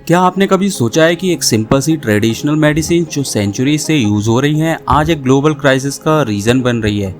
क्या आपने कभी सोचा है कि एक सिंपल सी ट्रेडिशनल मेडिसिन जो सेंचुरी से यूज हो रही है आज एक ग्लोबल क्राइसिस का रीजन बन रही है।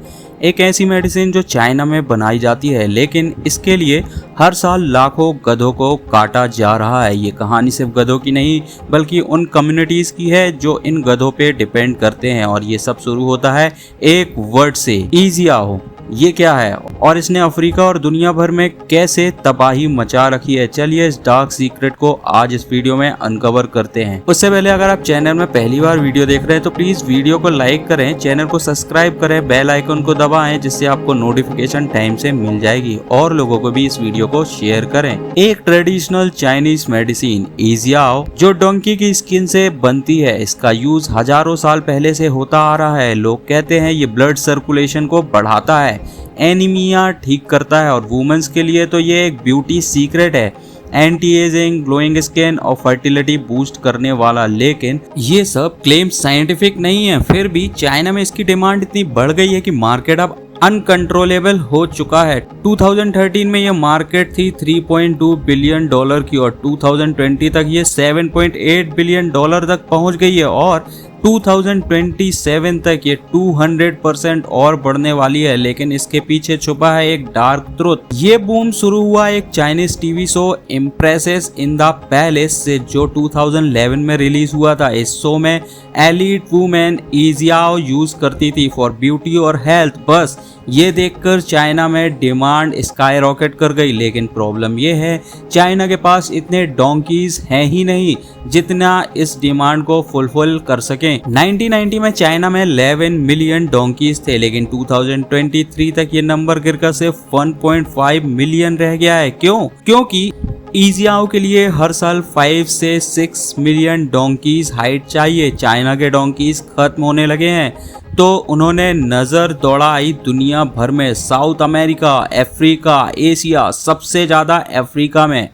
एक ऐसी मेडिसिन जो चाइना में बनाई जाती है लेकिन इसके लिए हर साल लाखों गधों को काटा जा रहा है। ये कहानी सिर्फ गधों की नहीं बल्कि उन कम्युनिटीज की है जो इन गधों पे डिपेंड करते हैं। और ये सब शुरू होता है एक वर्ड से, इजियाओ। ये क्या है और इसने अफ्रीका और दुनिया भर में कैसे तबाही मचा रखी है, चलिए इस डार्क सीक्रेट को आज इस वीडियो में अनकवर करते हैं। उससे पहले अगर आप चैनल में पहली बार वीडियो देख रहे हैं तो प्लीज वीडियो को लाइक करें, चैनल को सब्सक्राइब करें, बेल आइकन को दबाएं जिससे आपको नोटिफिकेशन टाइम से मिल जाएगी और लोगों को भी इस वीडियो को शेयर करें। एक ट्रेडिशनल चाइनीज मेडिसिन इजियाओ जो डोंकी की स्किन से बनती है, इसका यूज हजारों साल पहले से होता आ रहा है। लोग कहते हैं ये ब्लड सर्कुलेशन को बढ़ाता है, एनीमिया ठीक करता है और वुमेन्स के लिए तो ये एक ब्यूटी सीक्रेट है, एंटी एजिंग, ग्लोइंग स्किन और फर्टिलिटी बूस्ट करने वाला। लेकिन ये सब क्लेम साइंटिफिक नहीं है, फिर भी चाइना में इसकी डिमांड इतनी बढ़ गई है कि मार्केट अब अनकंट्रोलेबल हो चुका है। 2013 में ये मार्केट थी $3.2 बिलियन की और 2020 तक ये $7.8 बिलियन तक पहुंच गई है और 2027 तक ये 200% और बढ़ने वाली है। लेकिन इसके पीछे छुपा है एक डार्क ट्रुथ। ये बूम शुरू हुआ एक Chinese TV show impresses in the palace से जो 2011 में रिलीज हुआ था। इस शो में एलीट वुमेन इजियाओ यूज करती थी फॉर ब्यूटी और हेल्थ। बस ये देखकर चाइना में डिमांड स्काई रॉकेट कर गई। लेकिन प्रॉब्लम ये है चाइना के पास इतने डोंकीज हैं ही नहीं जितना इस डिमांड को फुलफिल कर सकें। 1990 में चाइना में 11 मिलियन डोंकीज थे लेकिन 2023 तक ये नंबर गिरकर सिर्फ 1.5 मिलियन रह गया है। क्योंकि इजियाओ के लिए हर साल 5 से 6 मिलियन डोंकीज हाइट चाहिए। चाइना के डोंकीज खत्म होने लगे हैं तो उन्होंने नज़र दौड़ाई दुनिया भर में, साउथ अमेरिका, अफ्रीका, एशिया, सबसे ज़्यादा अफ्रीका में।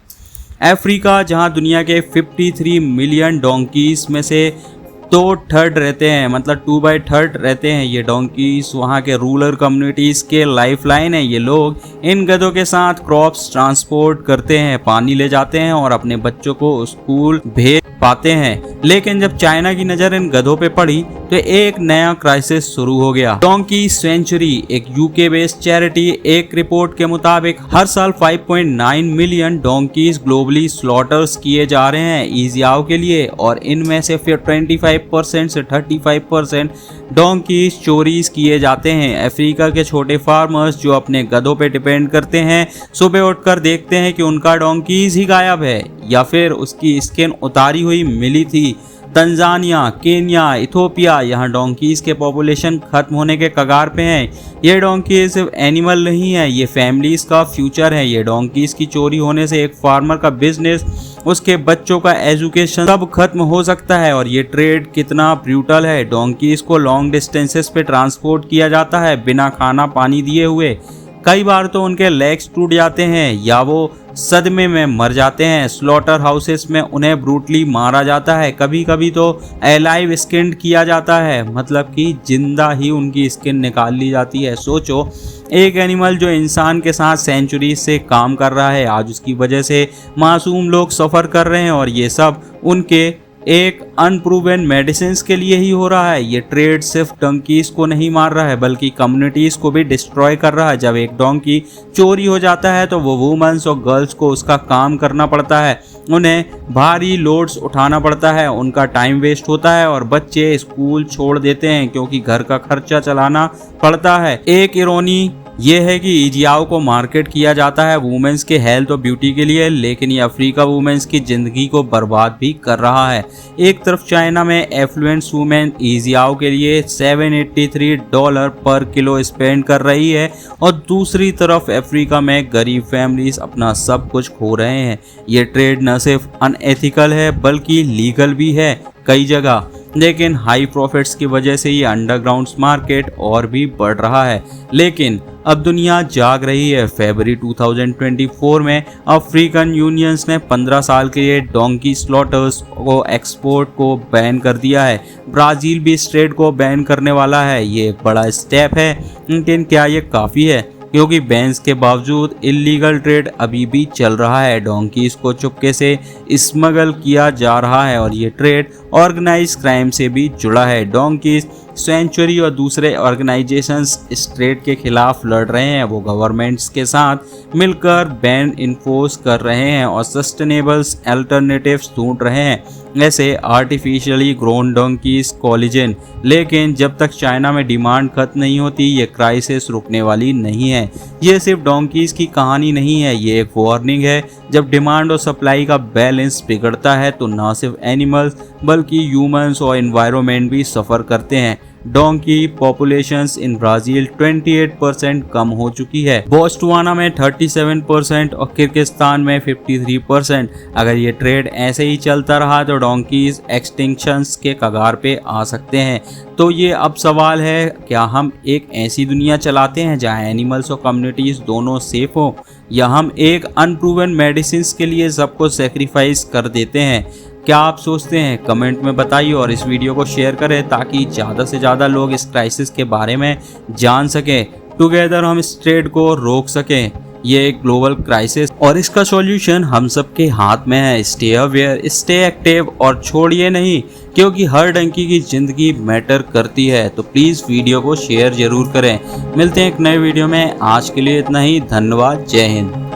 अफ्रीका जहां दुनिया के 53 मिलियन डोंकीज में से 2/3 रहते हैं, मतलब 2/3 रहते हैं ये डोंकीज वहाँ के रूरल कम्युनिटीज़ के लाइफलाइन है। ये लोग इन गधों के साथ क्रॉप्स ट्रांसपोर्ट करते हैं, पानी ले जाते हैं और अपने बच्चों को स्कूल भेज पाते हैं। लेकिन जब चाइना की नज़र इन गधों पे पड़ी तो एक नया क्राइसिस शुरू हो गया। डोंकी सेंचुरी एक यूके बेस्ड चैरिटी, एक रिपोर्ट के मुताबिक हर साल 5.9 मिलियन डोंकीज ग्लोबली स्लॉटर्स किए जा रहे हैं इजियाओ के लिए और इनमें से फिर 25% से 35% डोंकीज चोरीज किए जाते हैं। अफ्रीका के छोटे फार्मर्स जो अपने गधों पे डिपेंड करते हैं सुबह उठकर देखते हैं कि उनका डोंकीज ही गायब है या फिर उसकी स्किन उतारी हुई मिली थी। तंजानिया, केन्या, इथोपिया, यहाँ डोंकीज के पॉपुलेशन खत्म होने के कगार पे हैं। ये डोंकीज सिर्फ एनिमल नहीं है, ये फैमिलीज का फ्यूचर है। ये डोंकीज की चोरी होने से एक फार्मर का बिजनेस, उसके बच्चों का एजुकेशन सब खत्म हो सकता है। और ये ट्रेड कितना ब्रूटल है। डोंकीज को लॉन्ग डिस्टेंसेस पे ट्रांसपोर्ट किया जाता है बिना खाना पानी दिए हुए। कई बार तो उनके लेग्स टूट जाते हैं या वो सदमे में मर जाते हैं। स्लॉटर हाउसेस में उन्हें ब्रूटली मारा जाता है, कभी कभी तो अलाइव स्किन्ड किया जाता है, मतलब कि जिंदा ही उनकी स्किन निकाल ली जाती है। सोचो एक एनिमल जो इंसान के साथ सेंचुरी से काम कर रहा है, आज उसकी वजह से मासूम लोग सफ़र कर रहे हैं और ये सब उनके एक अनप्रूवन मेडिसिन के लिए ही हो रहा है। ये ट्रेड सिर्फ डोंकीज को नहीं मार रहा है बल्कि कम्युनिटीज को भी डिस्ट्रॉय कर रहा है। जब एक डोंकी चोरी हो जाता है तो वो वुमेन्स और गर्ल्स को उसका काम करना पड़ता है, उन्हें भारी लोड्स उठाना पड़ता है, उनका टाइम वेस्ट होता है और बच्चे स्कूल छोड़ देते हैं क्योंकि घर का खर्चा चलाना पड़ता है। एक इरोनी ये है कि इजियाओ को मार्केट किया जाता है वुमेन्स के हेल्थ और ब्यूटी के लिए, लेकिन ये अफ्रीका वुमेन्स की ज़िंदगी को बर्बाद भी कर रहा है। एक तरफ चाइना में एफ्लुएंस वुमेन इजियाओ के लिए $783 पर किलो स्पेंड कर रही है और दूसरी तरफ अफ्रीका में गरीब फैमिलीज अपना सब कुछ खो रहे हैं। ये ट्रेड न सिर्फ अनएथिकल है बल्कि लीगल भी है कई जगह, लेकिन हाई प्रॉफिट्स की वजह से ये अंडरग्राउंड मार्केट और भी बढ़ रहा है। लेकिन अब दुनिया जाग रही है। फरवरी 2024 में अफ्रीकन यूनियंस ने 15 साल के लिए डोंकी स्लॉटर्स को एक्सपोर्ट को बैन कर दिया है। ब्राज़ील भी इस ट्रेड को बैन करने वाला है। ये एक बड़ा स्टेप है, लेकिन क्या ये काफ़ी है? क्योंकि बैन्स के बावजूद इलीगल ट्रेड अभी भी चल रहा है। डोंकीज को चुपके से स्मगल किया जा रहा है और ये ट्रेड ऑर्गेनाइज क्राइम से भी जुड़ा है। डोंकीज सेंचुरी और दूसरे ऑर्गेनाइजेशंस इस ट्रेड के खिलाफ लड़ रहे हैं। वो गवर्नमेंट्स के साथ मिलकर बैन इन्फोर्स कर रहे हैं और सस्टेनेबल्स अल्टरनेटिव्स ढूंढ रहे हैं, ऐसे आर्टिफिशियली ग्रोन डोंकीज कोलिजन। लेकिन जब तक चाइना में डिमांड खत्म नहीं होती, ये क्राइसिस रुकने वाली नहीं है। ये सिर्फ डोंकीज की कहानी नहीं है, ये एक वार्निंग है। जब डिमांड और सप्लाई का बैलेंस बिगड़ता है तो न सिर्फ एनिमल्स बल्कि ह्यूमंस और एनवायरनमेंट भी सफ़र करते हैं। डोंकी पॉपुलेशंस इन ब्राज़ील 28% कम हो चुकी है, बोत्सवाना में 37% और किर्गिस्तान में 53%। अगर ये ट्रेड ऐसे ही चलता रहा तो डोंकीज एक्सटिंक्शंस के कगार पे आ सकते हैं। तो ये अब सवाल है, क्या हम एक ऐसी दुनिया चलाते हैं जहां एनिमल्स और कम्युनिटीज दोनों सेफ हो, या हम एक अनप्रूवन मेडिसिन के लिए सबको सेक्रीफाइस कर देते हैं? क्या आप सोचते हैं? कमेंट में बताइए और इस वीडियो को शेयर करें ताकि ज़्यादा से ज़्यादा लोग इस क्राइसिस के बारे में जान सकें। टुगेदर हम इस ट्रेड को रोक सकें। ये एक ग्लोबल क्राइसिस और इसका सॉल्यूशन हम सबके हाथ में है। स्टे अवेयर, स्टे एक्टिव और छोड़िए नहीं, क्योंकि हर डंकी की ज़िंदगी मैटर करती है। तो प्लीज़ वीडियो को शेयर ज़रूर करें। मिलते हैं एक नए वीडियो में, आज के लिए इतना ही। धन्यवाद। जय हिंद।